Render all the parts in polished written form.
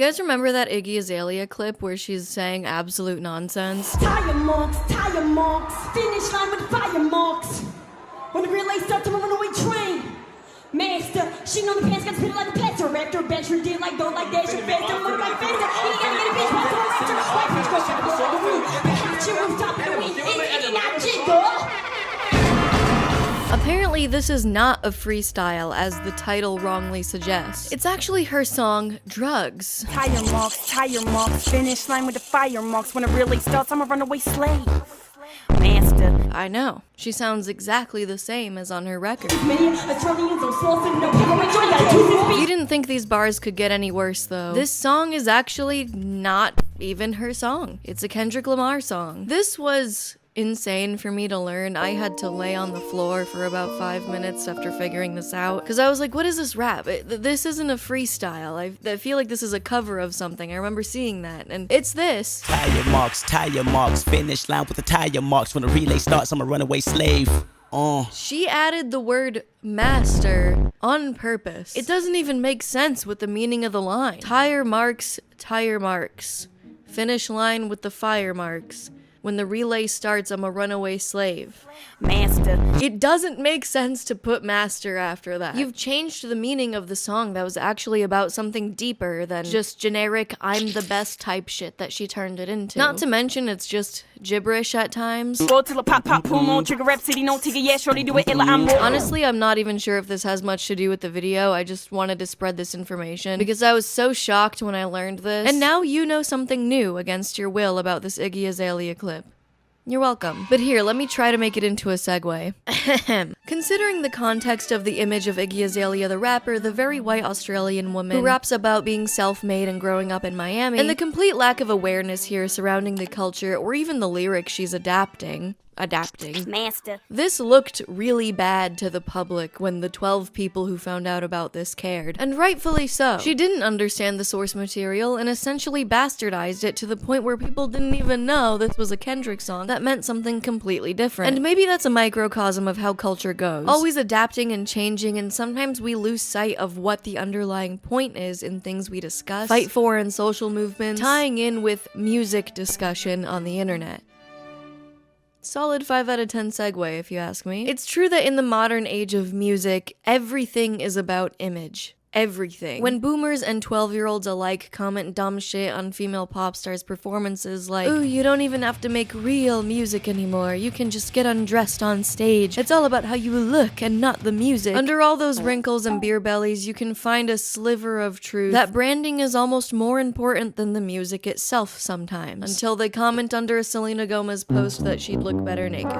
You guys remember that Iggy Azalea clip where she's saying absolute nonsense? Tire marks, finish line with fire marks. When the relay starts, I'm a runaway train. Master, she know the pants got spit like a plaster. Raptor, bencher, did like don't like dash, faster, move like faster. He gotta get a bitch, pass the raptor. White bitch, go shut the roof. The couch, your rooftop, and the wind, and not jiggle. Apparently, this is not a freestyle, as the title wrongly suggests. It's actually her song, Drugs. Tire marks, finish line with the fire marks. When it really starts, I'm a runaway slave. Master. I know. She sounds exactly the same as on her record. You You didn't think these bars could get any worse, though. This song is actually not even her song. It's a Kendrick Lamar song. This was insane for me to learn. I had to lay on the floor for about 5 minutes after figuring this out, because I was like, what is this rap? This isn't a freestyle. I feel like this is a cover of something. I remember seeing that, and it's this. Tire marks, finish line with the tire marks. When the relay starts, I'm a runaway slave. She added the word master on purpose. It doesn't even make sense with the meaning of the line. Tire marks, finish line with the fire marks. When the relay starts, I'm a runaway slave. Master. It doesn't make sense to put master after that. You've changed the meaning of the song that was actually about something deeper than just generic I'm the best type shit that she turned it into. Not to mention it's just gibberish at times. Roll till a pop, boom on, trigger rap city, no tigger, yeah, shorty do it illa, I'm more. Honestly, I'm not even sure if this has much to do with the video. I just wanted to spread this information because I was so shocked when I learned this. And now you know something new against your will about this Iggy Azalea clip. You're welcome. But here, let me try to make it into a segue. Considering the context of the image of Iggy Azalea the rapper, the very white Australian woman who raps about being self-made and growing up in Miami, and the complete lack of awareness here surrounding the culture or even the lyrics she's adapting. Master. This looked really bad to the public when the 12 people who found out about this cared, and rightfully so. She didn't understand the source material and essentially bastardized it to the point where people didn't even know this was a Kendrick song that meant something completely different. And maybe that's a microcosm of how culture goes. Always adapting and changing, and sometimes we lose sight of what the underlying point is in things we discuss, fight for, and social movements, tying in with music discussion on the internet. Solid 5 out of 10 segue, if you ask me. It's true that in the modern age of music, everything is about image. Everything. When boomers and 12-year-olds alike comment dumb shit on female pop stars' performances like, ooh, you don't even have to make real music anymore, you can just get undressed on stage. It's all about how you look and not the music. Under all those wrinkles and beer bellies, you can find a sliver of truth that branding is almost more important than the music itself sometimes. Until they comment under a Selena Gomez post that she'd look better naked.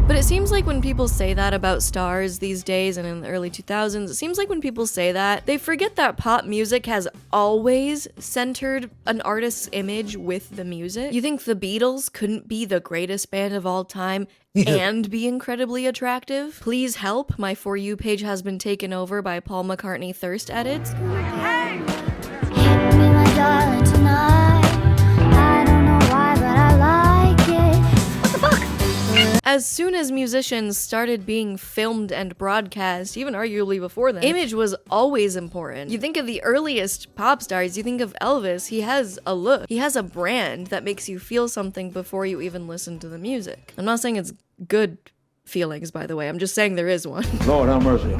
But it seems like when people say that about stars these days and in the early 2000s, it seems like when people say that, they forget that pop music has always centered an artist's image with the music. You think the Beatles couldn't be the greatest band of all time and be incredibly attractive? Please help, my For You page has been taken over by Paul McCartney thirst edits. Hit me, my darling, tonight. I don't know why, but I like it. What the fuck? As soon as musicians started being filmed and broadcast, even arguably before then, image was always important. You think of the earliest pop stars, you think of Elvis, he has a look. He has a brand that makes you feel something before you even listen to the music. I'm not saying it's good feelings, by the way, I'm just saying there is one. Lord have mercy.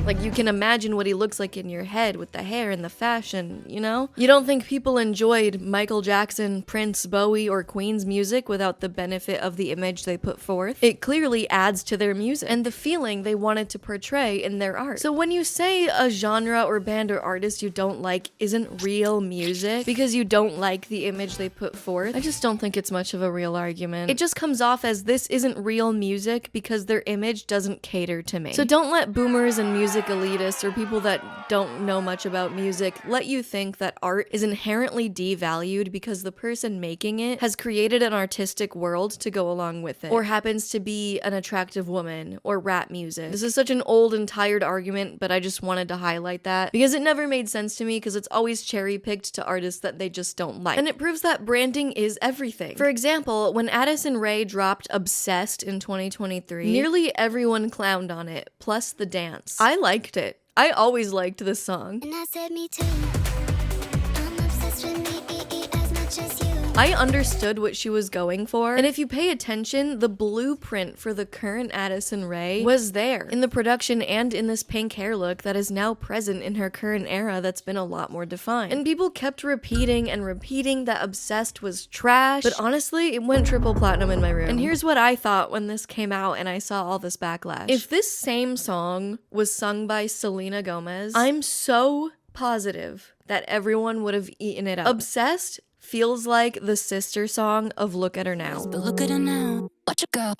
Like, you can imagine what he looks like in your head with the hair and the fashion, you know? You don't think people enjoyed Michael Jackson, Prince, Bowie, or Queen's music without the benefit of the image they put forth? It clearly adds to their music and the feeling they wanted to portray in their art. So when you say a genre or band or artist you don't like isn't real music because you don't like the image they put forth, I just don't think it's much of a real argument. It just comes off as this isn't real music because their image doesn't cater to me. So don't let boomers and music elitists or people that don't know much about music let you think that art is inherently devalued because the person making it has created an artistic world to go along with it, or happens to be an attractive woman, or rap music. This is such an old and tired argument, but I just wanted to highlight that because it never made sense to me because it's always cherry-picked to artists that they just don't like. And it proves that branding is everything. For example, when Addison Rae dropped Obsessed in 2023, nearly everyone clowned on it, plus the dance. I liked it. I always liked this song. And I said, me too. much as you. I understood what she was going for, and if you pay attention, the blueprint for the current Addison Rae was there in the production and in this pink hair look that is now present in her current era that's been a lot more defined. And people kept repeating and repeating that Obsessed was trash, but honestly, it went triple platinum in my room. And here's what I thought when this came out and I saw all this backlash. If this same song was sung by Selena Gomez, I'm so positive that everyone would have eaten it up. Obsessed feels like the sister song of Look at Her Now. But look at her now. Watch her go.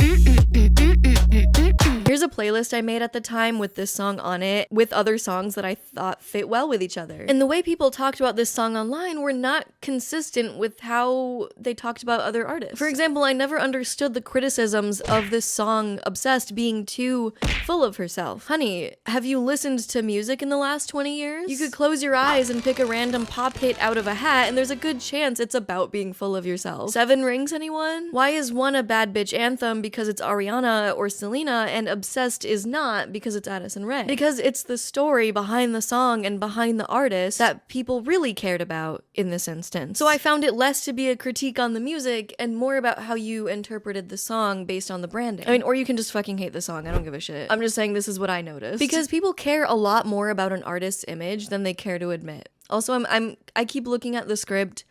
Here's a playlist I made at the time with this song on it, with other songs that I thought fit well with each other. And the way people talked about this song online were not consistent with how they talked about other artists. For example, I never understood the criticisms of this song, Obsessed, being too full of herself. Honey, have you listened to music in the last 20 years? You could close your eyes and pick a random pop hit out of a hat, and there's a good chance it's about being full of yourself. 7 Rings, anyone? Why is one a bad bitch anthem because it's Ariana or Selena, and Obsessed is not because it's Addison Rae? Because it's the story behind the song and behind the artist that people really cared about in this instance. So I found it less to be a critique on the music and more about how you interpreted the song based on the branding. I mean, or you can just fucking hate the song. I don't give a shit. I'm just saying this is what I noticed. Because people care a lot more about an artist's image than they care to admit. Also, I keep looking at the script.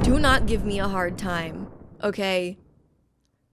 Do not give me a hard time, okay?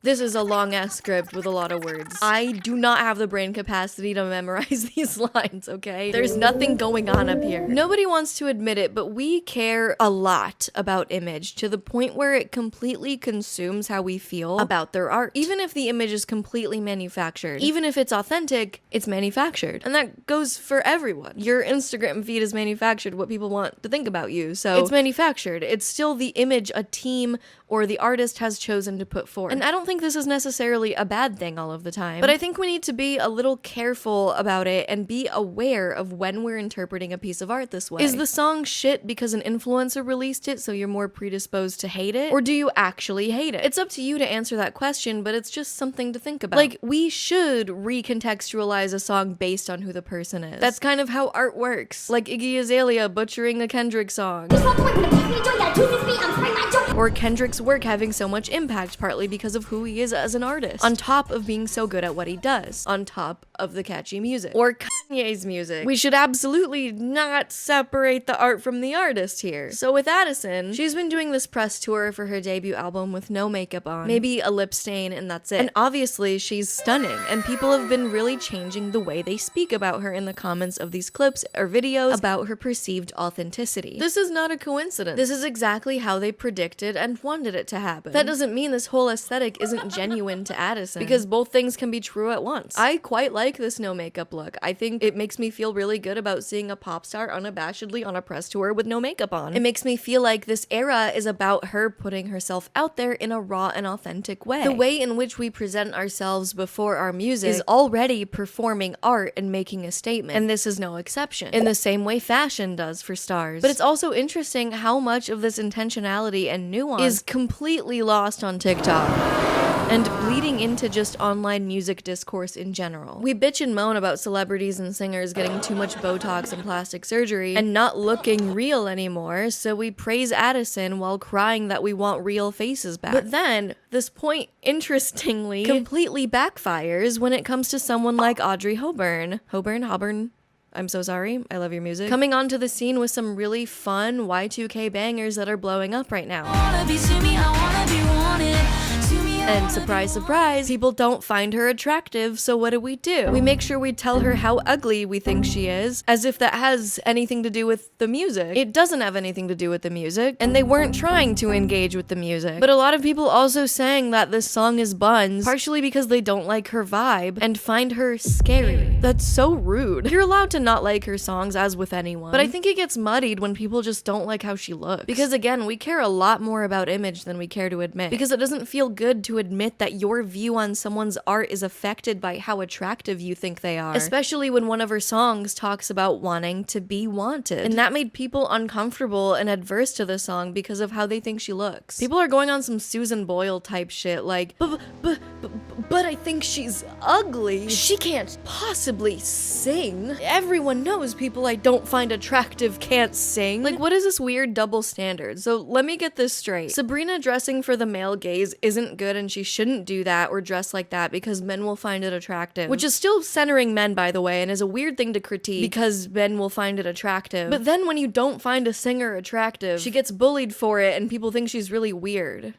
This is a long-ass script with a lot of words. I do not have the brain capacity to memorize these lines, okay? There's nothing going on up here. Nobody wants to admit it, but we care a lot about image to the point where it completely consumes how we feel about their art. Even if the image is completely manufactured, even if it's authentic, it's manufactured. And that goes for everyone. Your Instagram feed is manufactured, what people want to think about you, so it's manufactured. It's still the image a team or the artist has chosen to put forth. And I don't think this is necessarily a bad thing all of the time, but I think we need to be a little careful about it and be aware of when we're interpreting a piece of art this way. Is the song shit because an influencer released it so you're more predisposed to hate it? Or do you actually hate it? It's up to you to answer that question, but it's just something to think about. Like, we should recontextualize a song based on who the person is. That's kind of how art works. Like Iggy Azalea butchering a Kendrick song. Or Kendrick's work having so much impact partly because of who he is as an artist, on top of being so good at what he does, on top of the catchy music. Or Kanye's music. We should absolutely not separate the art from the artist here. So with Addison, she's been doing this press tour for her debut album with no makeup on, maybe a lip stain, and that's it. And obviously she's stunning, and people have been really changing the way they speak about her in the comments of these clips or videos about her perceived authenticity. This is not a coincidence. This is exactly how they predicted and wanted it to happen. That doesn't mean this whole aesthetic isn't genuine to Addison, because both things can be true at once. I quite like this no makeup look. I think it makes me feel really good about seeing a pop star unabashedly on a press tour with no makeup on. It makes me feel like this era is about her putting herself out there in a raw and authentic way. The way in which we present ourselves before our music is already performing art and making a statement, and this is no exception, in the same way fashion does for stars. But it's also interesting how much of this intentionality and nuance is completely lost on TikTok and bleeding into just online music discourse in general. We bitch and moan about celebrities and singers getting too much Botox and plastic surgery and not looking real anymore, so we praise Addison while crying that we want real faces back. But then, this point, interestingly, completely backfires when it comes to someone like Audrey Hepburn. Hepburn? I'm so sorry. I love your music. Coming onto the scene with some really fun Y2K bangers that are blowing up right now. And surprise, surprise, people don't find her attractive, so what do? We make sure we tell her how ugly we think she is, as if that has anything to do with the music. It doesn't have anything to do with the music, and they weren't trying to engage with the music. But a lot of people also saying that this song is buns, partially because they don't like her vibe and find her scary. That's so rude. You're allowed to not like her songs, as with anyone, but I think it gets muddied when people just don't like how she looks. Because again, we care a lot more about image than we care to admit, because it doesn't feel good to admit that your view on someone's art is affected by how attractive you think they are, especially when one of her songs talks about wanting to be wanted. And that made people uncomfortable and adverse to the song because of how they think she looks. People are going on some Susan Boyle type shit, like, but I think she's ugly. She can't possibly sing. Everyone knows people I don't find attractive can't sing. Like, what is this weird double standard? So let me get this straight. Sabrina dressing for the male gaze isn't good, and she shouldn't do that or dress like that because men will find it attractive. Which is still centering men, by the way, and is a weird thing to critique because men will find it attractive. But then when you don't find a singer attractive, she gets bullied for it and people think she's really weird.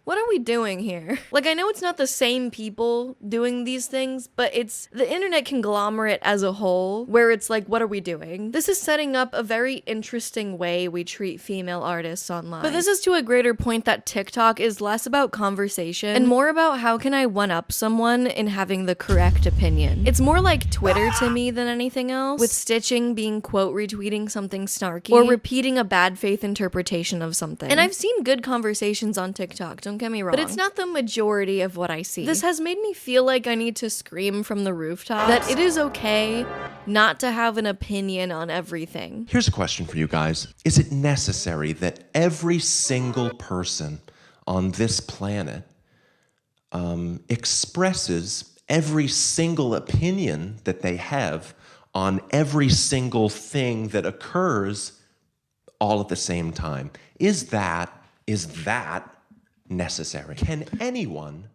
What are we doing here? Like, I know it's not the same people doing these things, but it's the internet conglomerate as a whole, where it's like, what are we doing? This is setting up a very interesting way we treat female artists online. But this is to a greater point that TikTok is less about conversation and more about how can I one-up someone in having the correct opinion. It's more like Twitter to me than anything else, with stitching being quote retweeting something snarky or repeating a bad faith interpretation of something. And I've seen good conversations on TikTok, don't get me wrong, but it's not the majority of what I see. This has made me feel like I need to scream from the rooftops that it is okay not to have an opinion on everything. Here's a question for you guys. Is it necessary that every single person on this planet expresses every single opinion that they have on every single thing that occurs all at the same time? Is that necessary? Can anyone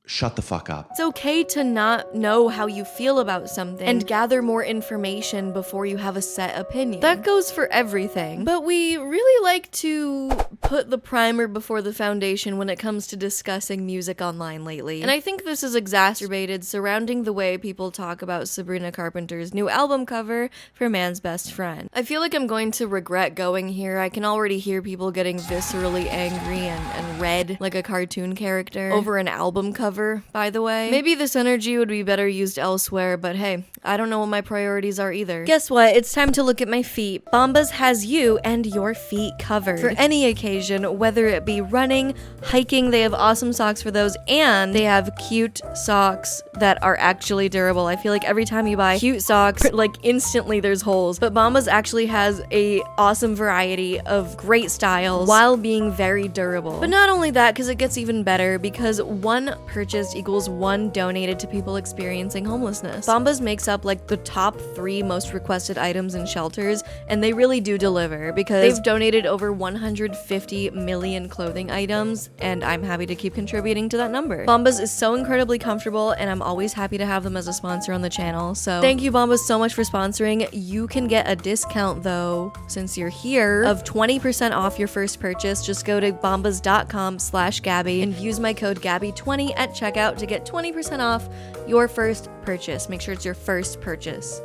shut the fuck up? It's okay to not know how you feel about something and gather more information before you have a set opinion. That goes for everything. But we really like to put the primer before the foundation when it comes to discussing music online lately. And I think this is exacerbated surrounding the way people talk about Sabrina Carpenter's new album cover for Man's Best Friend. I feel like I'm going to regret going here. I can already hear people getting viscerally angry and red like a cartoon character over an album cover, by the way. Maybe this energy would be better used elsewhere, but hey, I don't know what my priorities are either. Guess what? It's time to look at my feet. Bombas has you and your feet covered for any occasion, whether it be running, hiking. They have awesome socks for those, and they have cute socks that are actually durable. I feel like every time you buy cute socks, like instantly there's holes, but Bombas actually has a awesome variety of great styles while being very durable. But not only that, because it gets even better, because one purchased equals one donated to people experiencing homelessness. Bombas makes up like the top 3 most requested items in shelters, and they really do deliver because they've donated over 150 million clothing items, and I'm happy to keep contributing to that number. Bombas is so incredibly comfortable, and I'm always happy to have them as a sponsor on the channel. So thank you, Bombas, so much for sponsoring. You can get a discount though, since you're here, of 20% off your first purchase. Just go to bombas.com/Gabi and use my code Gabi20 at checkout to get 20% off your first purchase. Make sure it's your first purchase.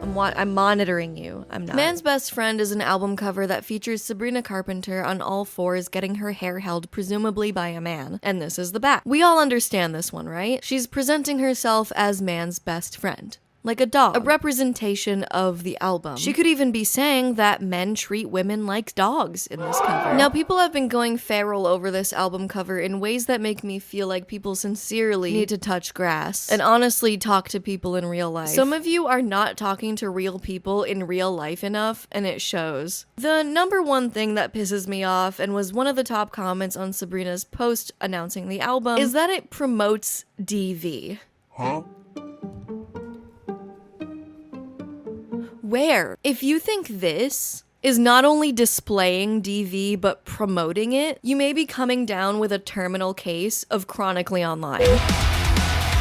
I'm monitoring you. I'm not. Man's Best Friend is an album cover that features Sabrina Carpenter on all fours getting her hair held, presumably by a man. And this is the back. We all understand this one, right? She's presenting herself as man's best friend. Like a dog, a representation of the album. She could even be saying that men treat women like dogs in this cover. Now, people have been going feral over this album cover in ways that make me feel like people sincerely need to touch grass and honestly talk to people in real life. Some of you are not talking to real people in real life enough, and it shows. The number one thing that pisses me off, and was one of the top comments on Sabrina's post announcing the album, is that it promotes DV. Huh? Where? If you think this is not only displaying DV but promoting it, you may be coming down with a terminal case of chronically online.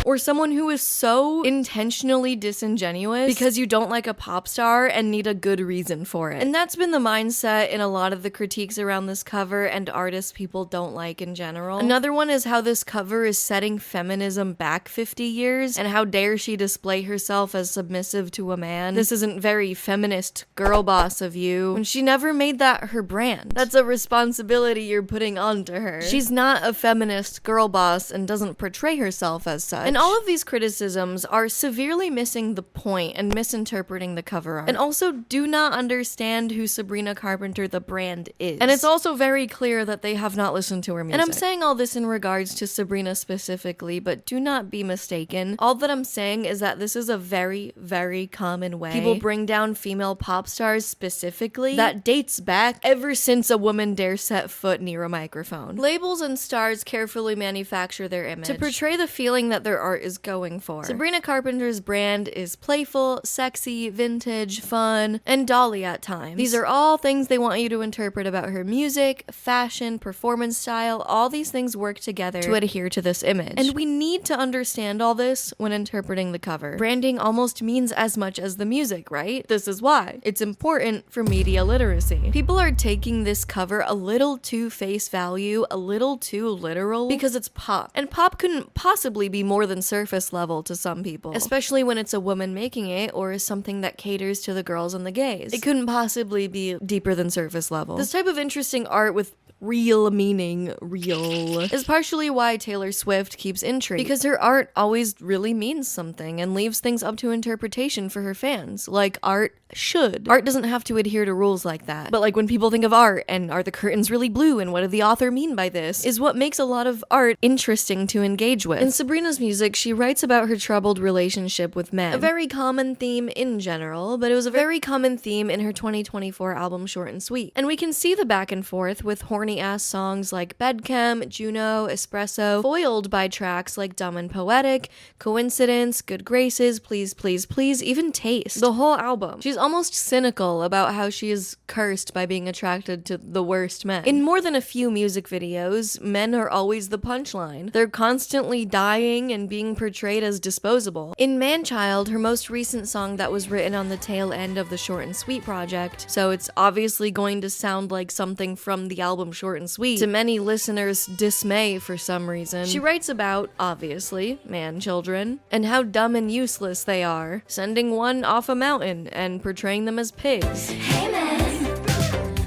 Or someone who is so intentionally disingenuous because you don't like a pop star and need a good reason for it. And that's been the mindset in a lot of the critiques around this cover and artists people don't like in general. Another one is how this cover is setting feminism back 50 years, and how dare she display herself as submissive to a man. This isn't very feminist girl boss of you, when she never made that her brand. That's a responsibility you're putting onto her. She's not a feminist girl boss and doesn't portray herself as such. And And all of these criticisms are severely missing the point and misinterpreting the cover art. And also do not understand who Sabrina Carpenter the brand is. And it's also very clear that they have not listened to her music. And I'm saying all this in regards to Sabrina specifically, but do not be mistaken. All that I'm saying is that this is a very, very common way people bring down female pop stars specifically that dates back ever since a woman dare set foot near a microphone. Labels and stars carefully manufacture their image to portray the feeling that their art is going for. Sabrina Carpenter's brand is playful, sexy, vintage, fun, and dolly at times. These are all things they want you to interpret about her music, fashion, performance style. All these things work together to adhere to this image. And we need to understand all this when interpreting the cover. Branding almost means as much as the music, right? This is why it's important for media literacy. People are taking this cover a little too face value, a little too literal, because it's pop. And pop couldn't possibly be more than surface level to some people, especially when it's a woman making it or is something that caters to the girls and the gays. It couldn't possibly be deeper than surface level. This type of interesting art with real meaning, is partially why Taylor Swift keeps intrigue, because her art always really means something and leaves things up to interpretation for her fans, like art should. Art doesn't have to adhere to rules like that. But like when people think of art and are the curtains really blue and what did the author mean by this, is what makes a lot of art interesting to engage with. In Sabrina's music, she writes about her troubled relationship with men. A very common theme in general, but it was a very common theme in her 2024 album Short and Sweet. And we can see the back and forth with horny ass songs like Bedchem, Juno, Espresso, foiled by tracks like Dumb and Poetic, Coincidence, Good Graces, Please Please Please, even Taste. The whole album. She's almost cynical about how she is cursed by being attracted to the worst men. In more than a few music videos, men are always the punchline. They're constantly dying and being portrayed as disposable. In Manchild, her most recent song that was written on the tail end of the Short and Sweet project, so it's obviously going to sound like something from the album Short and Sweet, to many listeners' dismay for some reason. She writes about, obviously, man children, and how dumb and useless they are, sending one off a mountain and portraying them as pigs. Hey man.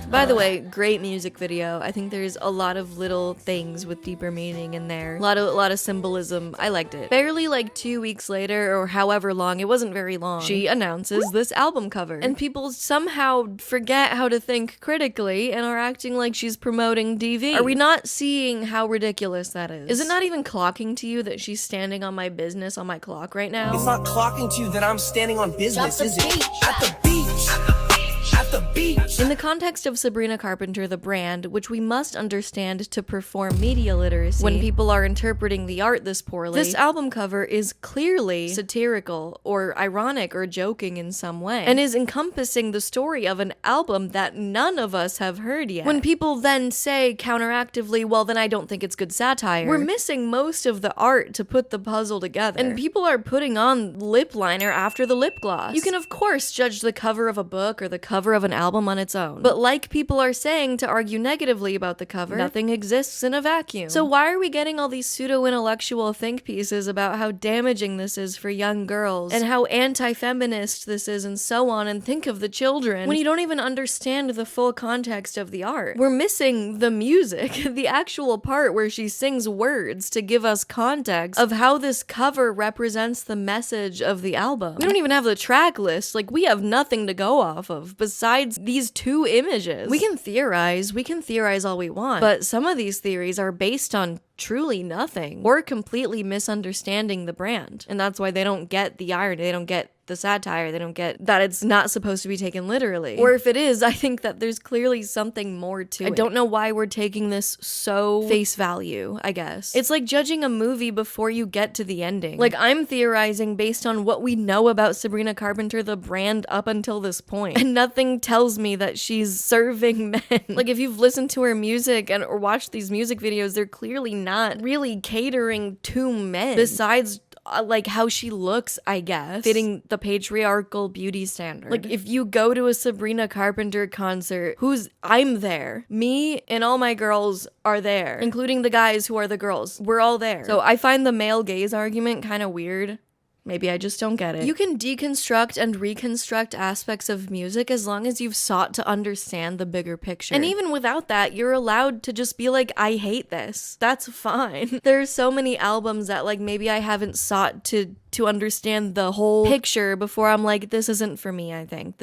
By the way, great music video. I think there's a lot of little things with deeper meaning in there. A lot of symbolism. I liked it. Barely like 2 weeks later, or however long, it wasn't very long, she announces this album cover. And people somehow forget how to think critically and are acting like she's promoting DV. Are we not seeing how ridiculous that is? Is it not even clocking to you that she's standing on my business on my clock right now? It's not clocking to you that I'm standing on business, is it? At the beach. At the beach. In the context of Sabrina Carpenter, the brand, which we must understand to perform media literacy when people are interpreting the art this poorly, this album cover is clearly satirical or ironic or joking in some way, and is encompassing the story of an album that none of us have heard yet. When people then say counteractively, well, then I don't think it's good satire, we're missing most of the art to put the puzzle together. And people are putting on lip liner after the lip gloss. You can, of course, judge the cover of a book or the cover of an album on its own. But like people are saying to argue negatively about the cover, nothing exists in a vacuum. So why are we getting all these pseudo-intellectual think pieces about how damaging this is for young girls and how anti-feminist this is and so on, and think of the children, when you don't even understand the full context of the art? We're missing the music, the actual part where she sings words to give us context of how this cover represents the message of the album. We don't even have the track list. Like, we have nothing to go off of besides these two images. We can theorize all we want, but some of these theories are based on truly nothing. We're completely misunderstanding the brand, and that's why they don't get the irony, they don't get the satire, they don't get that it's not supposed to be taken literally. Or if it is, I think that there's clearly something more to it. I don't know why we're taking this so face value, I guess. It's like judging a movie before you get to the ending. Like, I'm theorizing based on what we know about Sabrina Carpenter, the brand, up until this point, and nothing tells me that she's serving men. Like, if you've listened to her music or watched these music videos, they're clearly not really catering to men, besides like how she looks, I guess, fitting the patriarchal beauty standard. Like, if you go to a Sabrina Carpenter concert, I'm there. Me and all my girls are there, including the guys who are the girls. We're all there. So I find the male gaze argument kind of weird. Maybe I just don't get it. You can deconstruct and reconstruct aspects of music as long as you've sought to understand the bigger picture. And even without that, you're allowed to just be like, I hate this. That's fine. There's so many albums that like maybe I haven't sought to understand the whole picture before I'm like, this isn't for me, I think.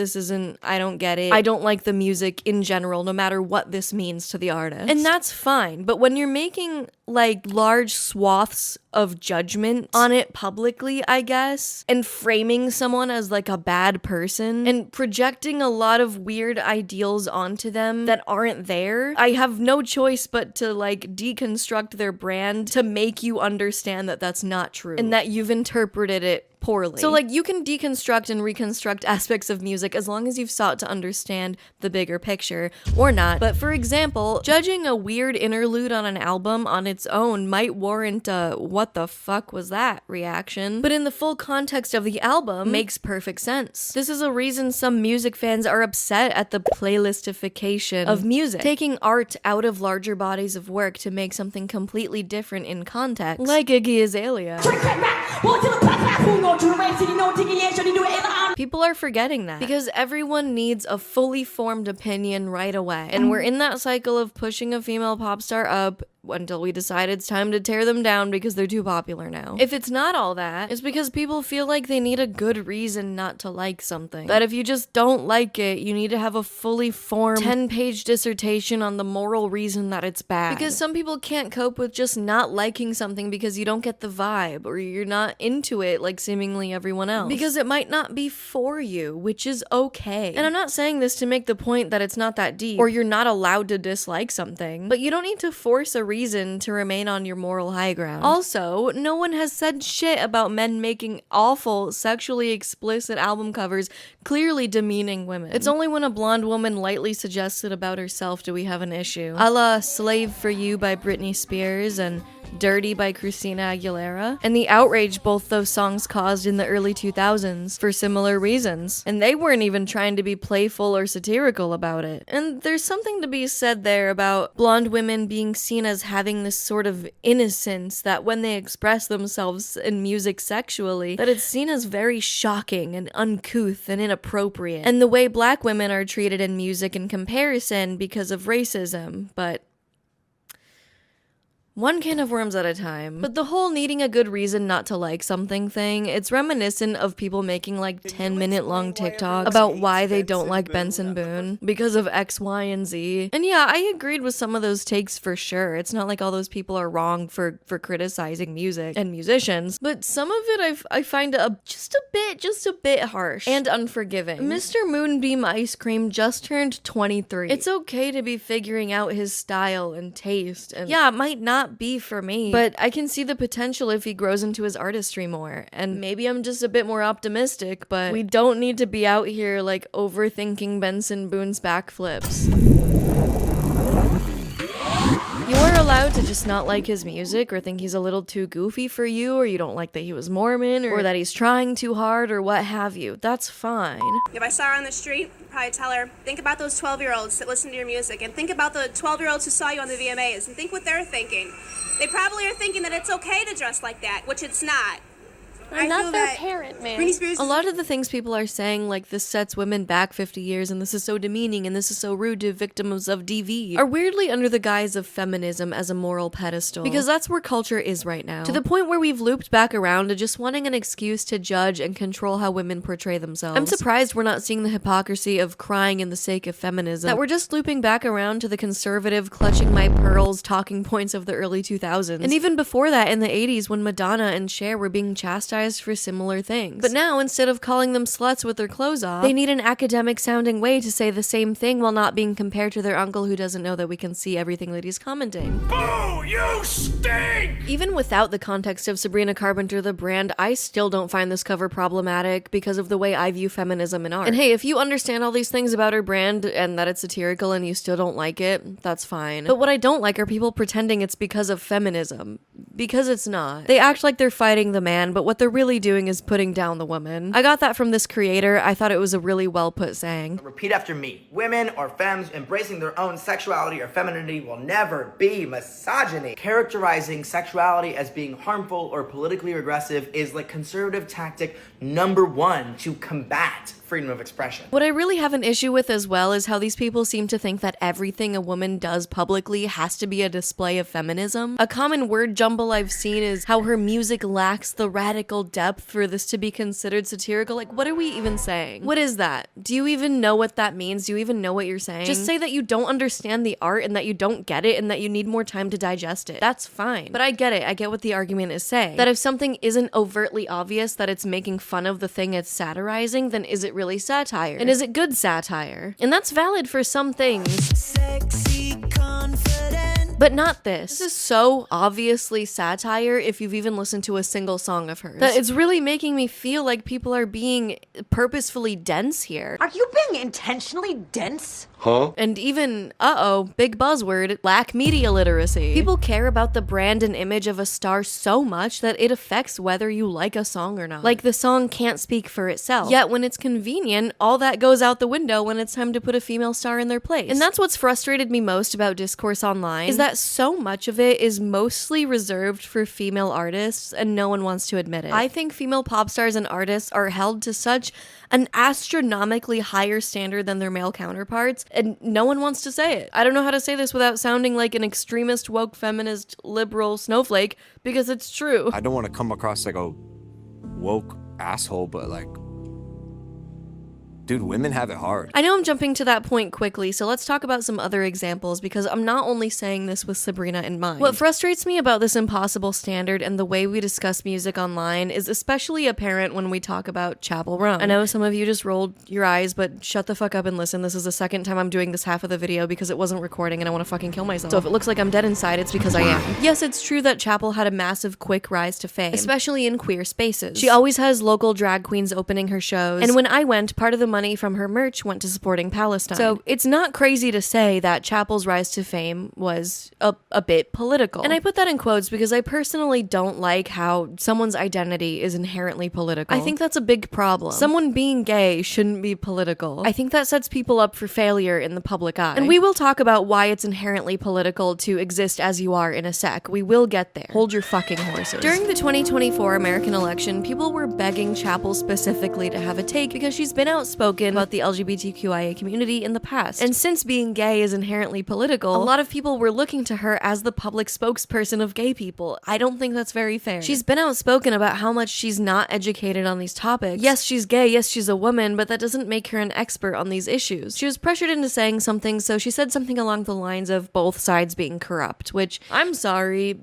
I don't get it. I don't like the music in general, no matter what this means to the artist. And that's fine. But when you're making like large swaths of judgment on it publicly, I guess, and framing someone as like a bad person and projecting a lot of weird ideals onto them that aren't there, I have no choice but to like deconstruct their brand to make you understand that that's not true and that you've interpreted it poorly. So like you can deconstruct and reconstruct aspects of music as long as you've sought to understand the bigger picture or not. But for example, judging a weird interlude on an album on its own might warrant a what the fuck was that reaction, but in the full context of the album makes perfect sense. This is a reason some music fans are upset at the playlistification of music, taking art out of larger bodies of work to make something completely different in context, like Iggy Azalea. People are forgetting that because everyone needs a fully formed opinion right away, and we're in that cycle of pushing a female pop star up until we decide it's time to tear them down because they're too popular now. If it's not all that, it's because people feel like they need a good reason not to like something. That if you just don't like it, you need to have a fully formed 10-page dissertation on the moral reason that it's bad. Because some people can't cope with just not liking something because you don't get the vibe or you're not into it like seemingly everyone else. Because it might not be for you, which is okay. And I'm not saying this to make the point that it's not that deep or you're not allowed to dislike something, but you don't need to force a reason to remain on your moral high ground. Also, no one has said shit about men making awful, sexually explicit album covers clearly demeaning women. It's only when a blonde woman lightly suggests it about herself do we have an issue. A la Slave for You by Britney Spears and Dirty by Christina Aguilera, and the outrage both those songs caused in the early 2000s for similar reasons. And they weren't even trying to be playful or satirical about it. And there's something to be said there about blonde women being seen as having this sort of innocence that when they express themselves in music sexually, that it's seen as very shocking and uncouth and inappropriate. And the way black women are treated in music in comparison because of racism, but one can of worms at a time. But the whole needing a good reason not to like something thing, it's reminiscent of people making like 10-minute long TikToks about why they don't like Benson Boone because of X, Y, and Z. And yeah, I agreed with some of those takes for sure. It's not like all those people are wrong for criticizing music and musicians, but some of it I find just a bit harsh and unforgiving. Mr. Moonbeam Ice Cream just turned 23. It's okay to be figuring out his style and taste, and yeah, it might not be for me, but I can see the potential if he grows into his artistry more. And maybe I'm just a bit more optimistic, but we don't need to be out here like overthinking Benson Boone's backflips. You are allowed to just not like his music or think he's a little too goofy for you, or you don't like that he was Mormon, or that he's trying too hard, or what have you. That's fine. If I saw her on the street, I'd probably tell her, think about those 12-year-olds that listen to your music, and think about the 12-year-olds who saw you on the VMAs, and think what they're thinking. They probably are thinking that it's okay to dress like that, which it's not. I'm not their parent, man. A lot of the things people are saying, like this sets women back 50 years and this is so demeaning and this is so rude to victims of DV, are weirdly under the guise of feminism as a moral pedestal. Because that's where culture is right now. To the point where we've looped back around to just wanting an excuse to judge and control how women portray themselves. I'm surprised we're not seeing the hypocrisy of crying in the sake of feminism. That we're just looping back around to the conservative, clutching my pearls talking points of the early 2000s. And even before that in the 80s when Madonna and Cher were being chastised for similar things. But now, instead of calling them sluts with their clothes off, they need an academic sounding way to say the same thing while not being compared to their uncle who doesn't know that we can see everything that he's commenting. Boo! You stink! Even without the context of Sabrina Carpenter, the brand, I still don't find this cover problematic because of the way I view feminism in art. And hey, if you understand all these things about her brand and that it's satirical and you still don't like it, that's fine. But what I don't like are people pretending it's because of feminism. Because it's not. They act like they're fighting the man, but what they're they're really doing is putting down the woman. I got that from this creator. I thought it was a really well put saying. Repeat after me. Women or femmes embracing their own sexuality or femininity will never be misogyny. Characterizing sexuality as being harmful or politically regressive is like conservative tactic number 1 to combat freedom of expression. What I really have an issue with as well is how these people seem to think that everything a woman does publicly has to be a display of feminism. A common word jumble I've seen is how her music lacks the radical depth for this to be considered satirical. Like, what are we even saying? What is that? Do you even know what that means? Do you even know what you're saying? Just say that you don't understand the art and that you don't get it and that you need more time to digest it. That's fine. But I get it. I get what the argument is saying. That if something isn't overtly obvious that it's making fun of the thing it's satirizing, then is it really satire? And is it good satire? And that's valid for some things. Sexy, confident. But not this. This is so obviously satire if you've even listened to a single song of hers. That it's really making me feel like people are being purposefully dense here. Are you being intentionally dense? Huh? And even, big buzzword, lack media literacy. People care about the brand and image of a star so much that it affects whether you like a song or not. Like the song can't speak for itself. Yet when it's convenient, all that goes out the window when it's time to put a female star in their place. And that's what's frustrated me most about discourse online, is that so much of it is mostly reserved for female artists and no one wants to admit it. I think female pop stars and artists are held to such an astronomically higher standard than their male counterparts, and no one wants to say it. I don't know how to say this without sounding like an extremist, woke, feminist, liberal snowflake, because it's true. I don't want to come across like a woke asshole, but like, dude, women have it hard. I know I'm jumping to that point quickly, so let's talk about some other examples, because I'm not only saying this with Sabrina in mind. What frustrates me about this impossible standard and the way we discuss music online is especially apparent when we talk about Chappell Roan. I know some of you just rolled your eyes, but shut the fuck up and listen. This is the second time I'm doing this half of the video because it wasn't recording and I want to fucking kill myself. So if it looks like I'm dead inside, it's because I am. Yes, it's true that Chappell had a massive, quick rise to fame, especially in queer spaces. She always has local drag queens opening her shows, and when I went, part of the money from her merch went to supporting Palestine. So it's not crazy to say that Chappell's rise to fame was a bit political. And I put that in quotes because I personally don't like how someone's identity is inherently political. I think that's a big problem. Someone being gay shouldn't be political. I think that sets people up for failure in the public eye. And we will talk about why it's inherently political to exist as you are in a sec. We will get there. Hold your fucking horses. During the 2024 American election, people were begging Chappell specifically to have a take because she's been outspoken about the LGBTQIA community in the past. And since being gay is inherently political, a lot of people were looking to her as the public spokesperson of gay people. I don't think that's very fair. She's been outspoken about how much she's not educated on these topics. Yes, she's gay, yes, she's a woman, but that doesn't make her an expert on these issues. She was pressured into saying something, so she said something along the lines of both sides being corrupt, which, I'm sorry,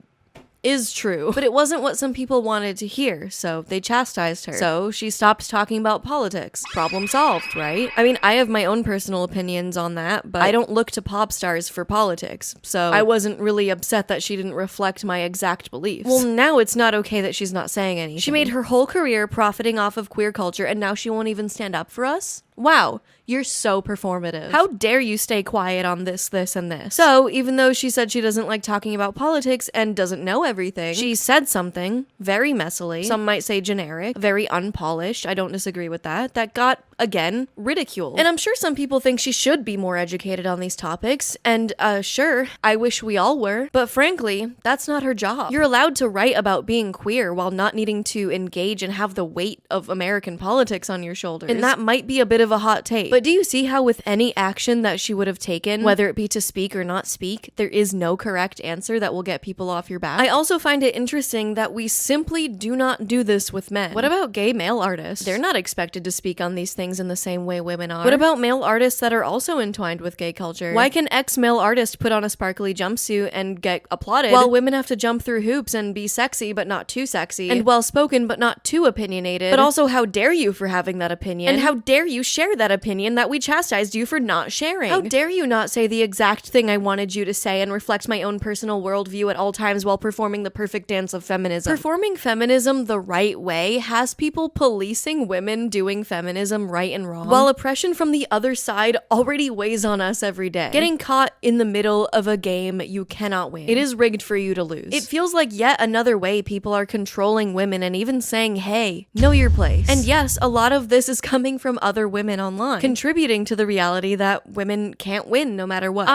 is true, but it wasn't what some people wanted to hear, so they chastised her. So she stopped talking about politics. Problem solved, right? I mean, I have my own personal opinions on that, but I don't look to pop stars for politics, so I wasn't really upset that she didn't reflect my exact beliefs. Well, now it's not okay that she's not saying anything. She made her whole career profiting off of queer culture, and now she won't even stand up for us? Wow, you're so performative. How dare you stay quiet on this, and this? So, even though she said she doesn't like talking about politics and doesn't know everything, she said something very messily, some might say generic, very unpolished, I don't disagree with that, that got, again, ridiculed. And I'm sure some people think she should be more educated on these topics, and sure, I wish we all were, but frankly, that's not her job. You're allowed to write about being queer while not needing to engage and have the weight of American politics on your shoulders. And that might be a bit of a hot take. But do you see how with any action that she would have taken, whether it be to speak or not speak, there is no correct answer that will get people off your back? I also find it interesting that we simply do not do this with men. What about gay male artists? They're not expected to speak on these things in the same way women are. What about male artists that are also entwined with gay culture? Why can ex-male artists put on a sparkly jumpsuit and get applauded, while women have to jump through hoops and be sexy but not too sexy, and well-spoken but not too opinionated? But also, how dare you for having that opinion? And how dare you share that opinion that we chastised you for not sharing. How dare you not say the exact thing I wanted you to say and reflect my own personal worldview at all times while performing the perfect dance of feminism. Performing feminism the right way has people policing women doing feminism right and wrong, while oppression from the other side already weighs on us every day. Getting caught in the middle of a game you cannot win. It is rigged for you to lose. It feels like yet another way people are controlling women and even saying, hey, know your place. And yes, a lot of this is coming from other women online, contributing to the reality that women can't win no matter what.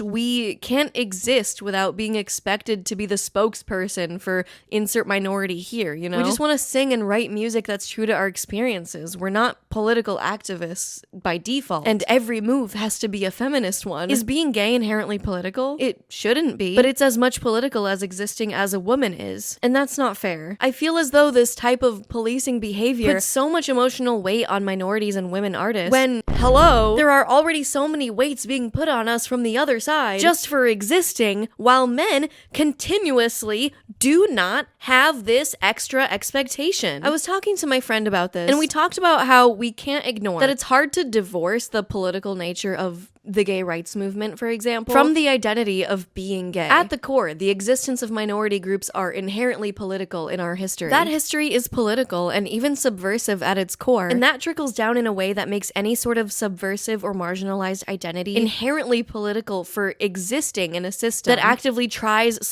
We can't exist without being expected to be the spokesperson for insert minority here, you know? We just want to sing and write music that's true to our experiences. We're not political activists by default, and every move has to be a feminist one. Is being gay inherently political? It shouldn't be, but it's as much political as existing as a woman is, and that's not fair. I feel as though this type of policing behavior puts so much emotional weight on minorities and women artists when, hello, there are already so many weights being put on us from the other side just for existing, while men continuously do not have this extra expectation. I was talking to my friend about this, and we talked about how we can't ignore that it's hard to divorce the political nature of the gay rights movement, for example, from the identity of being gay. At the core, the existence of minority groups are inherently political in our history. That history is political and even subversive at its core, and that trickles down in a way that makes any sort of subversive or marginalized identity inherently political for existing in a system that actively tried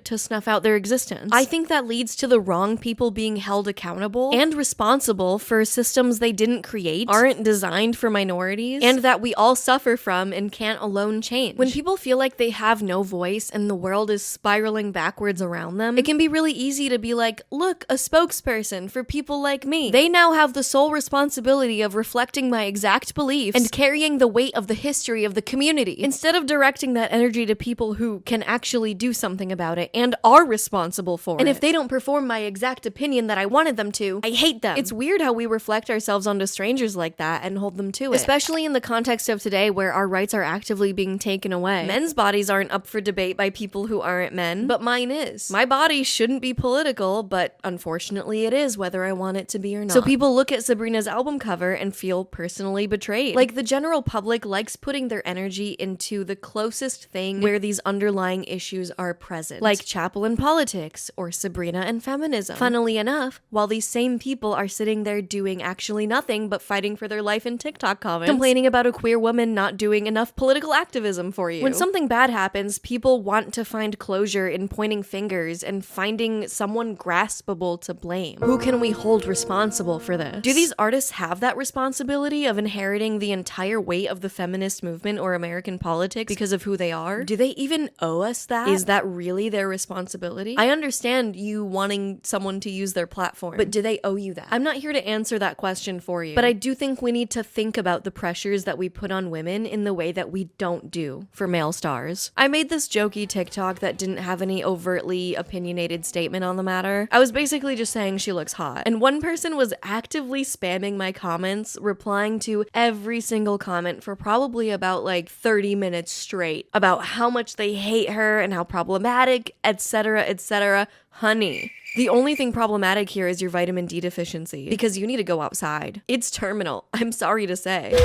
to snuff out their existence. I think that leads to the wrong people being held accountable and responsible for systems they didn't create, aren't designed for minorities, and that we all suffer from and can't alone change. When people feel like they have no voice and the world is spiraling backwards around them, it can be really easy to be like, look, a spokesperson for people like me. They now have the sole responsibility of reflecting my exact beliefs and carrying the weight of the history of the community, instead of directing that energy to people who can actually do something about it and are responsible for it. And if they don't perform my exact opinion that I wanted them to, I hate them. It's weird how we reflect ourselves onto strangers like that and hold them to it, especially in the context of today where our rights are actively being taken away. Men's bodies aren't up for debate by people who aren't men, but mine is. My body shouldn't be political, but unfortunately it is, whether I want it to be or not. So people look at Sabrina's album cover and feel personally betrayed. Like the general public likes putting their energy into the closest thing where these underlying issues are present, like Chappell and politics or Sabrina and feminism. Funnily enough, while these same people are sitting there doing actually nothing but fighting for their life in TikTok comments, complaining about a queer woman not doing enough political activism for you. When something bad happens, people want to find closure in pointing fingers and finding someone graspable to blame. Who can we hold responsible for this? Do these artists have that responsibility of inheriting the entire weight of the feminist movement or American politics because of who they are? Do they even owe us that? Is that really their responsibility? I understand you wanting someone to use their platform, but do they owe you that? I'm not here to answer that question for you, but I do think we need to think about the pressures that we put on women in the way that we don't do for male stars. I made this jokey TikTok that didn't have any overtly opinionated statement on the matter. I was basically just saying she looks hot, and one person was actively spamming my comments, replying to every single comment for probably about like 30 minutes straight about how much they hate her and how problematic, etc., etc. Honey, the only thing problematic here is your vitamin D deficiency, because you need to go outside. It's terminal, I'm sorry to say.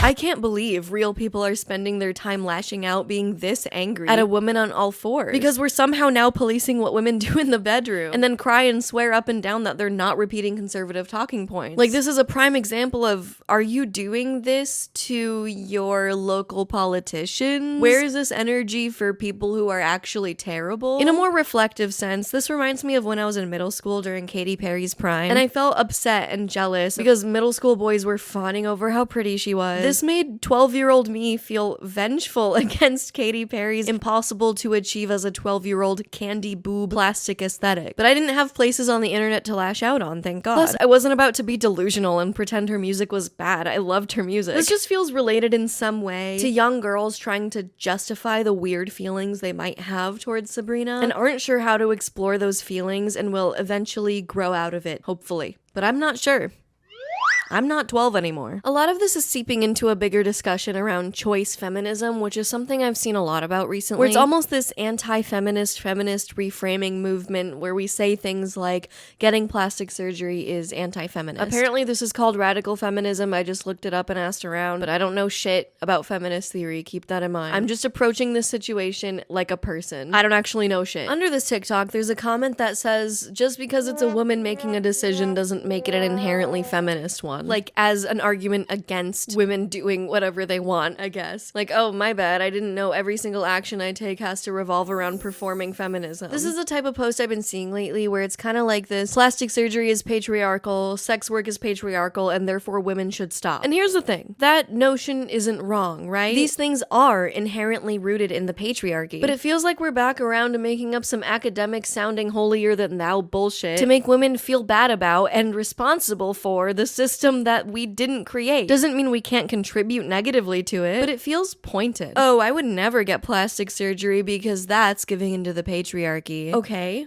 I can't believe real people are spending their time lashing out being this angry at a woman on all fours, because we're somehow now policing what women do in the bedroom and then cry and swear up and down that they're not repeating conservative talking points. Like, this is a prime example of, are you doing this to your local politicians? Where is this energy for people who are actually terrible? In a more reflective sense, this reminds me of when I was in middle school during Katy Perry's prime, and I felt upset and jealous because middle school boys were fawning over how pretty she was. This made 12-year-old me feel vengeful against Katy Perry's impossible to achieve as a 12-year-old candy boob plastic aesthetic. But I didn't have places on the internet to lash out on, thank God. Plus, I wasn't about to be delusional and pretend her music was bad. I loved her music. This just feels related in some way to young girls trying to justify the weird feelings they might have towards Sabrina and aren't sure how to explore those feelings and will eventually grow out of it, hopefully. But I'm not sure. I'm not 12 anymore. A lot of this is seeping into a bigger discussion around choice feminism, which is something I've seen a lot about recently, where it's almost this anti-feminist, feminist reframing movement where we say things like getting plastic surgery is anti-feminist. Apparently this is called radical feminism. I just looked it up and asked around, but I don't know shit about feminist theory. Keep that in mind. I'm just approaching this situation like a person. I don't actually know shit. Under this TikTok, there's a comment that says, just because it's a woman making a decision doesn't make it an inherently feminist one. Like, as an argument against women doing whatever they want, I guess. Like, oh, my bad, I didn't know every single action I take has to revolve around performing feminism. This is the type of post I've been seeing lately where it's kind of like this: plastic surgery is patriarchal, sex work is patriarchal, and therefore women should stop. And here's the thing. That notion isn't wrong, right? These things are inherently rooted in the patriarchy. But it feels like we're back around to making up some academic sounding holier than thou bullshit to make women feel bad about and responsible for the system that we didn't create. Doesn't mean we can't contribute negatively to it, but it feels pointed. Oh, I would never get plastic surgery because that's giving into the patriarchy. Okay.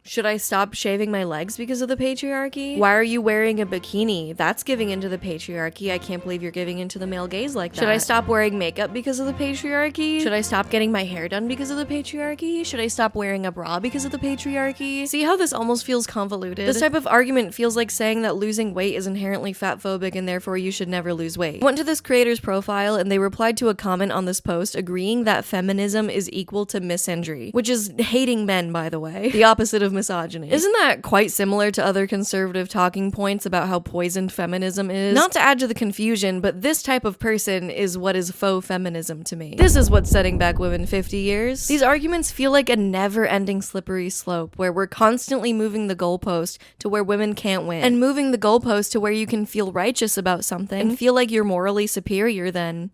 Should I stop shaving my legs because of the patriarchy? Why are you wearing a bikini? That's giving into the patriarchy. I can't believe you're giving into the male gaze like that. Should I stop wearing makeup because of the patriarchy? Should I stop getting my hair done because of the patriarchy? Should I stop wearing a bra because of the patriarchy? See how this almost feels convoluted? This type of argument feels like saying that losing weight is inherently fatphobic and therefore you should never lose weight. I went to this creator's profile and they replied to a comment on this post agreeing that feminism is equal to misandry, which is hating men, by the way. The opposite of misogyny. Isn't that quite similar to other conservative talking points about how poisoned feminism is? Not to add to the confusion, but this type of person is what is faux feminism to me. This is what's setting back women 50 years. These arguments feel like a never-ending slippery slope where we're constantly moving the goalpost to where women can't win, and moving the goalpost to where you can feel righteous about something and feel like you're morally superior than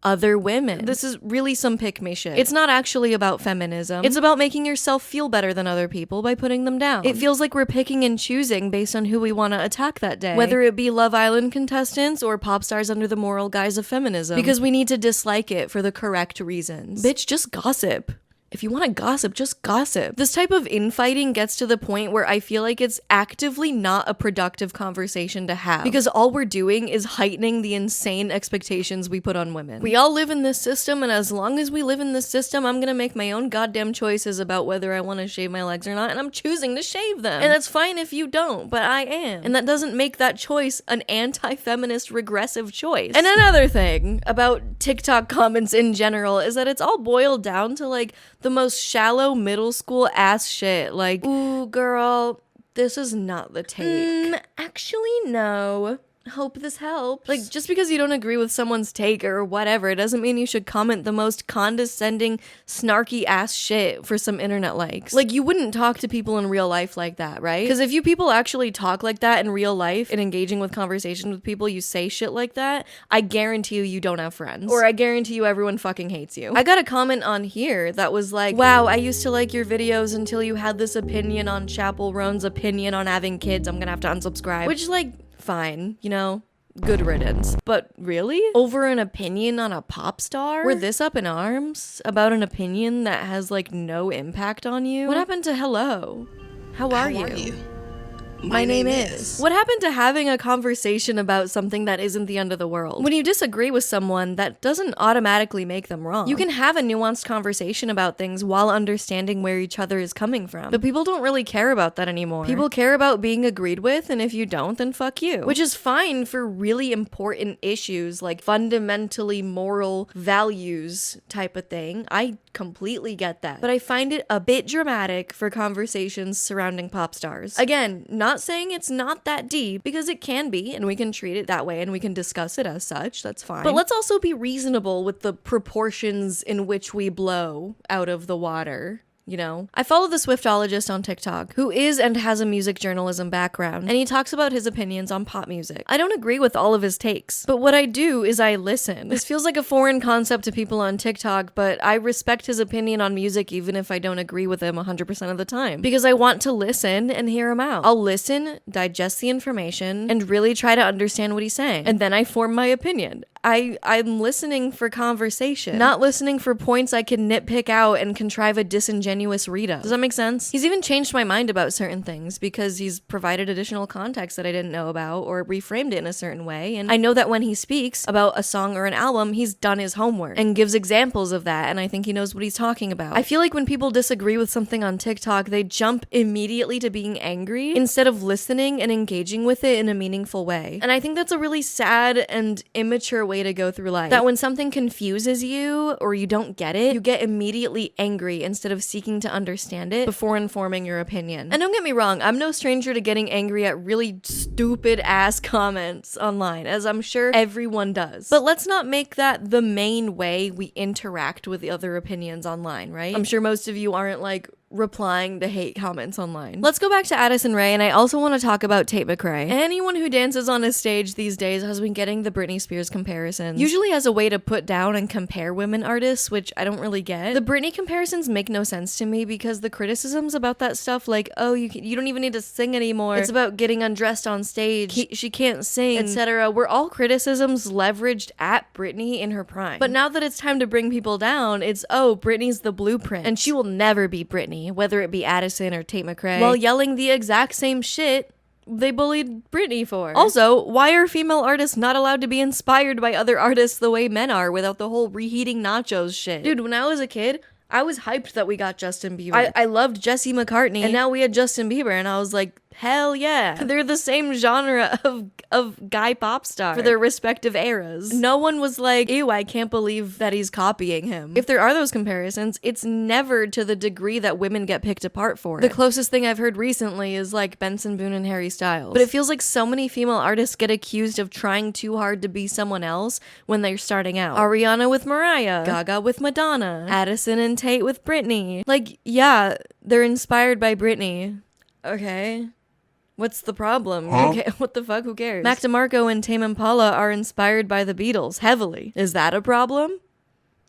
other women. This is really some pick-me shit. It's not actually about feminism. It's about making yourself feel better than other people by putting them down. It feels like we're picking and choosing based on who we want to attack that day, whether it be Love Island contestants or pop stars under the moral guise of feminism, because we need to dislike it for the correct reasons. Bitch, just gossip. If you want to gossip, just gossip. This type of infighting gets to the point where I feel like it's actively not a productive conversation to have, because all we're doing is heightening the insane expectations we put on women. We all live in this system, and as long as we live in this system, I'm gonna make my own goddamn choices about whether I want to shave my legs or not, and I'm choosing to shave them. And that's fine if you don't, but I am. And that doesn't make that choice an anti-feminist regressive choice. And another thing about TikTok comments in general is that it's all boiled down to like the most shallow middle school ass shit. Like, ooh, girl, this is not the take. Actually, no. Hope this helps. Like, just because you don't agree with someone's take or whatever, it doesn't mean you should comment the most condescending, snarky ass shit for some internet likes. Like, you wouldn't talk to people in real life like that, right? Because if you people actually talk like that in real life and engaging with conversations with people, you say shit like that, I guarantee you don't have friends. Or I guarantee you everyone fucking hates you. I got a comment on here that was like, wow, I used to like your videos until you had this opinion on Chappell Roan's opinion on having kids. I'm gonna have to unsubscribe. Which, like, fine, you know, good riddance. But really? Over an opinion on a pop star? We're this up in arms about an opinion that has like no impact on you? What happened to hello? How are you? My name is. What happened to having a conversation about something that isn't the end of the world? When you disagree with someone, that doesn't automatically make them wrong. You can have a nuanced conversation about things while understanding where each other is coming from. But people don't really care about that anymore. People care about being agreed with, and if you don't, then fuck you. Which is fine for really important issues like fundamentally moral values type of thing. I completely get that. But I find it a bit dramatic for conversations surrounding pop stars. Again, not saying it's not that deep, because it can be, and we can treat it that way and we can discuss it as such. That's fine. But let's also be reasonable with the proportions in which we blow out of the water. You know, I follow the Swiftologist on TikTok, who is and has a music journalism background, and he talks about his opinions on pop music. I don't agree with all of his takes, but what I do is I listen. This feels like a foreign concept to people on TikTok, but I respect his opinion on music even if I don't agree with him 100% of the time, because I want to listen and hear him out. I'll listen, digest the information, and really try to understand what he's saying, and then I form my opinion. I'm listening for conversation, not listening for points I can nitpick out and contrive a disingenuous read-up. Does that make sense? He's even changed my mind about certain things because he's provided additional context that I didn't know about or reframed it in a certain way. And I know that when he speaks about a song or an album, he's done his homework and gives examples of that. And I think he knows what he's talking about. I feel like when people disagree with something on TikTok, they jump immediately to being angry instead of listening and engaging with it in a meaningful way. And I think that's a really sad and immature way to go through life. That when something confuses you or you don't get it, you get immediately angry instead of seeking to understand it before informing your opinion. And don't get me wrong, I'm no stranger to getting angry at really stupid ass comments online, as I'm sure everyone does. But let's not make that the main way we interact with the other opinions online, right? I'm sure most of you aren't like replying to hate comments online. Let's go back to Addison Rae, and I also want to talk about Tate McRae. Anyone who dances on a stage these days has been getting the Britney Spears comparisons, usually as a way to put down and compare women artists, which I don't really get. The Britney comparisons make no sense to me because the criticisms about that stuff, like, oh, you don't even need to sing anymore, it's about getting undressed on stage, she can't sing, etc., were all criticisms leveraged at Britney in her prime. But now that it's time to bring people down, it's, oh, Britney's the blueprint, and she will never be Britney, whether it be Addison or Tate McRae, while yelling the exact same shit they bullied Britney for. Also, why are female artists not allowed to be inspired by other artists the way men are without the whole reheating nachos shit? Dude, when I was a kid, I was hyped that we got Justin Bieber. I loved Jesse McCartney, and now we had Justin Bieber, and I was like, hell yeah. They're the same genre of guy pop star for their respective eras. No one was like, ew, I can't believe that he's copying him. If there are those comparisons, it's never to the degree that women get picked apart for it. The closest thing I've heard recently is like Benson Boone and Harry Styles. But it feels like so many female artists get accused of trying too hard to be someone else when they're starting out. Ariana with Mariah, Gaga with Madonna, Addison and Tate with Britney. Like, yeah, they're inspired by Britney. Okay. What's the problem? Okay, what the fuck? Who cares? Mac DeMarco and Tame Impala are inspired by the Beatles heavily. Is that a problem?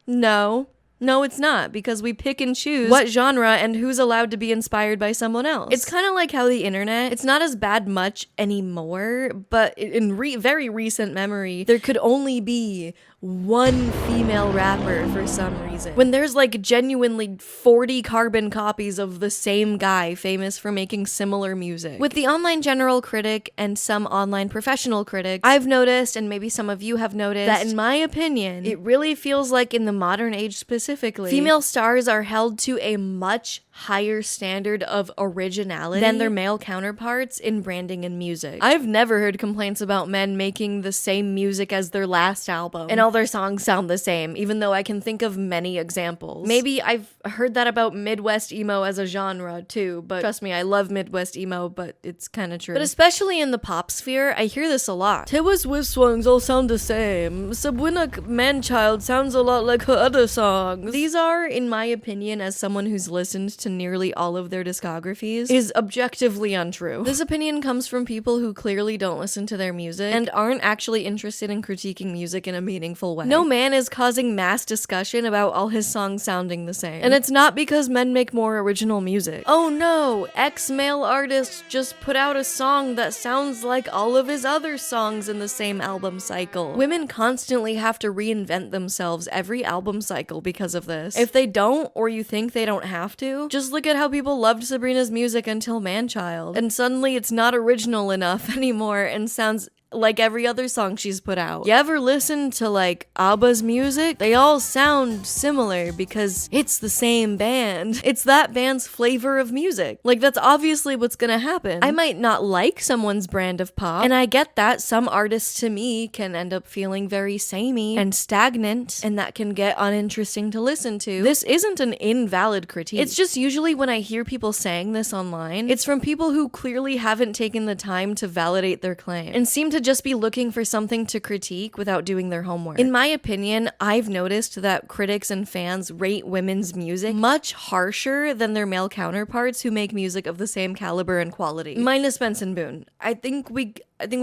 No. No, it's not, because we pick and choose what genre and who's allowed to be inspired by someone else. It's kind of like how the internet, it's not as bad much anymore, but in very recent memory, there could only be one female rapper for some reason. When there's like genuinely 40 carbon copies of the same guy famous for making similar music. With the online general critic and some online professional critics, I've noticed, and maybe some of you have noticed, that in my opinion, it really feels like in the modern age specifically, female stars are held to a much higher standard of originality than their male counterparts in branding and music. I've never heard complaints about men making the same music as their last album, and all their songs sound the same, even though I can think of many examples. Maybe I've heard that about Midwest emo as a genre too, but trust me, I love Midwest emo, but it's kind of true. But especially in the pop sphere, I hear this a lot. Taylor Swift songs all sound the same. Sabrina Manchild sounds a lot like her other songs. These are, in my opinion, as someone who's listened to nearly all of their discographies, is objectively untrue. This opinion comes from people who clearly don't listen to their music and aren't actually interested in critiquing music in a meaningful way. No man is causing mass discussion about all his songs sounding the same. And it's not because men make more original music. Oh no, X male artist just put out a song that sounds like all of his other songs in the same album cycle. Women constantly have to reinvent themselves every album cycle because of this. If they don't, or you think they don't have to, just look at how people loved Sabrina's music until Manchild, and suddenly it's not original enough anymore and sounds like every other song she's put out. You ever listen to like ABBA's music? They all sound similar because it's the same band. It's that band's flavor of music. Like, that's obviously what's gonna happen. I might not like someone's brand of pop, and I get that some artists to me can end up feeling very samey and stagnant, and that can get uninteresting to listen to. This isn't an invalid critique. It's just usually when I hear people saying this online, it's from people who clearly haven't taken the time to validate their claim and seem to just be looking for something to critique without doing their homework. In my opinion, I've noticed that critics and fans rate women's music much harsher than their male counterparts who make music of the same caliber and quality. Minus Benson Boone. I think we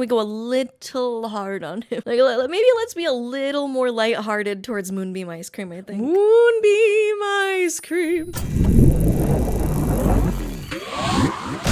go a little hard on him. Like, maybe let's be a little more lighthearted towards Moonbeam Ice Cream, I think. Moonbeam Ice Cream.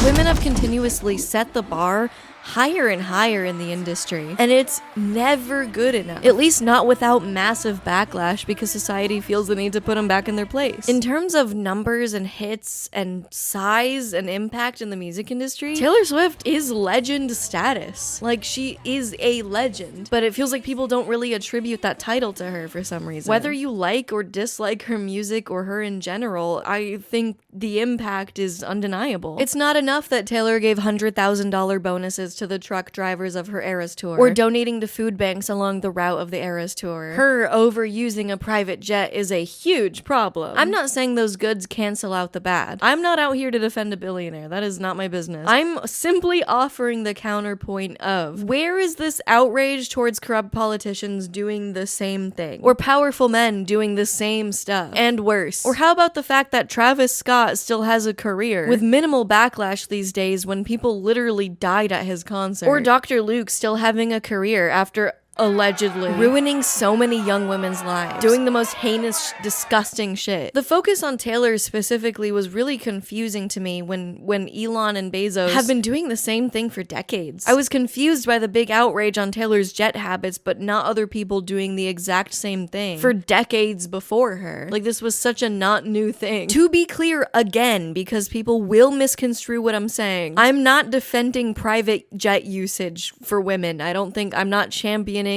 Women have continuously set the bar higher and higher in the industry, and it's never good enough. At least not without massive backlash because society feels the need to put them back in their place. In terms of numbers and hits and size and impact in the music industry, Taylor Swift is legend status. Like, she is a legend, but it feels like people don't really attribute that title to her for some reason. Whether you like or dislike her music or her in general, I think the impact is undeniable. It's not enough that Taylor gave $100,000 bonuses to the truck drivers of her Eras tour, or donating to food banks along the route of the Eras tour. Her overusing a private jet is a huge problem. I'm not saying those goods cancel out the bad. I'm not out here to defend a billionaire. That is not my business. I'm simply offering the counterpoint of, where is this outrage towards corrupt politicians doing the same thing? Or powerful men doing the same stuff? And worse. Or how about the fact that Travis Scott still has a career with minimal backlash these days when people literally died at his concert? Or Dr. Luke still having a career after allegedly ruining so many young women's lives, doing the most heinous, disgusting shit. The focus on Taylor specifically was really confusing to me when Elon and Bezos have been doing the same thing for decades. I was confused by the big outrage on Taylor's jet habits, but not other people doing the exact same thing for decades before her. Like, this was such a not new thing. To be clear again, because people will misconstrue what I'm saying, I'm not defending private jet usage for women. I'm not championing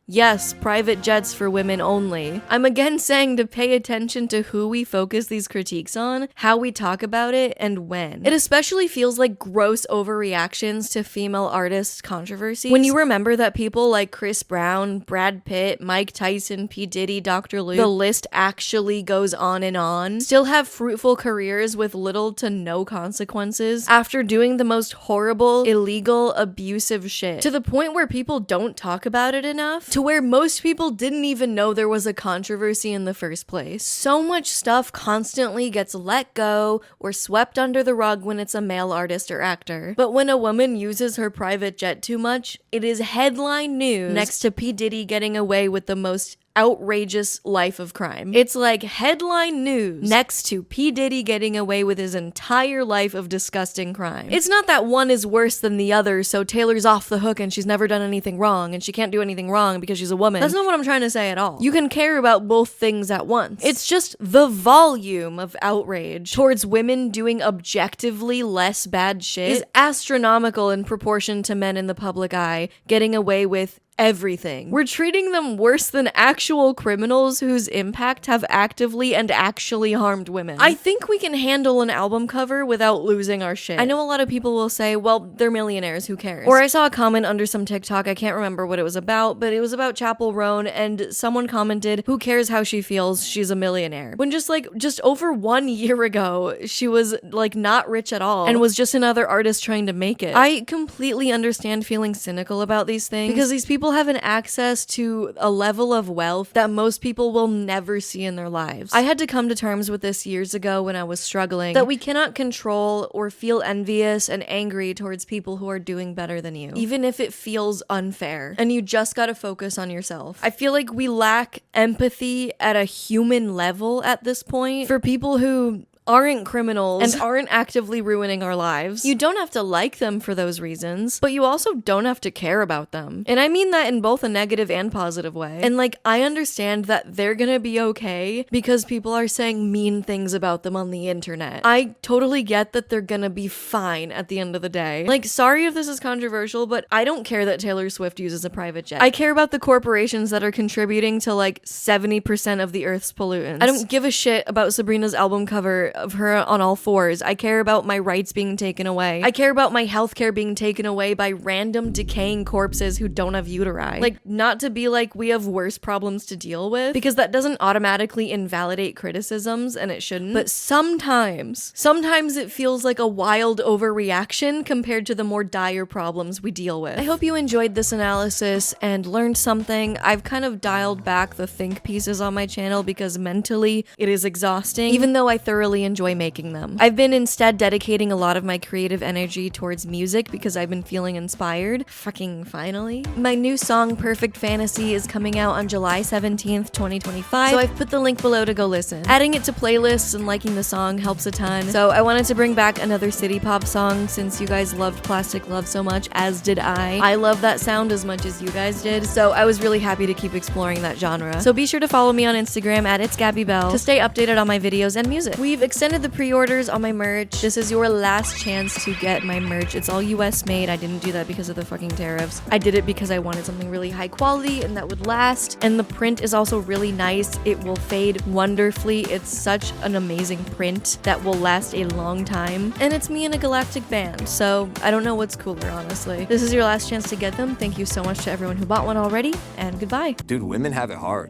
yes, private jets for women only. I'm again saying to pay attention to who we focus these critiques on, how we talk about it, and when. It especially feels like gross overreactions to female artists' controversies when you remember that people like Chris Brown, Brad Pitt, Mike Tyson, P. Diddy, Dr. Luke, the list actually goes on, still have fruitful careers with little to no consequences after doing the most horrible, illegal, abusive shit, to the point where people don't talk about it enough, to where most people didn't even know there was a controversy in the first place. So much stuff constantly gets let go or swept under the rug when it's a male artist or actor. But when a woman uses her private jet too much, it is headline news next to P. Diddy getting away with the most outrageous life of crime. It's like headline news next to P. Diddy getting away with his entire life of disgusting crime. It's not that one is worse than the other, so Taylor's off the hook and she's never done anything wrong and she can't do anything wrong because she's a woman. That's not what I'm trying to say at all. You can care about both things at once. It's just the volume of outrage towards women doing objectively less bad shit is astronomical in proportion to men in the public eye getting away with everything. We're treating them worse than actual criminals whose impact have actively and actually harmed women. I think we can handle an album cover without losing our shit. I know a lot of people will say, well, they're millionaires, who cares? Or I saw a comment under some TikTok, I can't remember what it was about, but it was about Chappell Roan, and someone commented, who cares how she feels, she's a millionaire. When just over 1 year ago, she was like not rich at all and was just another artist trying to make it. I completely understand feeling cynical about these things because these people have an access to a level of wealth that most people will never see in their lives. I had to come to terms with this years ago when I was struggling, that we cannot control or feel envious and angry towards people who are doing better than you, even if it feels unfair, and you just gotta focus on yourself. I feel like we lack empathy at a human level at this point for people who aren't criminals and aren't actively ruining our lives. You don't have to like them for those reasons, but you also don't have to care about them. And I mean that in both a negative and positive way. And I understand that they're gonna be okay because people are saying mean things about them on the internet. I totally get that they're gonna be fine at the end of the day. Sorry if this is controversial, but I don't care that Taylor Swift uses a private jet. I care about the corporations that are contributing to 70% of the Earth's pollutants. I don't give a shit about Sabrina's album cover of her on all fours. I care about my rights being taken away. I care about my healthcare being taken away by random decaying corpses who don't have uteri. Not to be we have worse problems to deal with, because that doesn't automatically invalidate criticisms, and it shouldn't. But sometimes it feels like a wild overreaction compared to the more dire problems we deal with. I hope you enjoyed this analysis and learned something. I've kind of dialed back the think pieces on my channel because mentally it is exhausting, even though I thoroughly really enjoy making them. I've been instead dedicating a lot of my creative energy towards music because I've been feeling inspired. Fucking finally. My new song, Perfect Fantasy, is coming out on July 17th, 2025, so I've put the link below to go listen. Adding it to playlists and liking the song helps a ton, so I wanted to bring back another city pop song since you guys loved Plastic Love so much, as did I. I love that sound as much as you guys did, so I was really happy to keep exploring that genre. So be sure to follow me on Instagram at itsgabibelle to stay updated on my videos and music. We've extended the pre-orders on my merch. This is your last chance to get my merch. It's all US made. I didn't do that because of the fucking tariffs. I did it because I wanted something really high quality and that would last, and the print is also really nice. It will fade wonderfully. It's such an amazing print that will last a long time, and it's me in a galactic band, so I don't know what's cooler, honestly. This is your last chance to get them. Thank you so much to everyone who bought one already, and goodbye. Dude, women have it hard.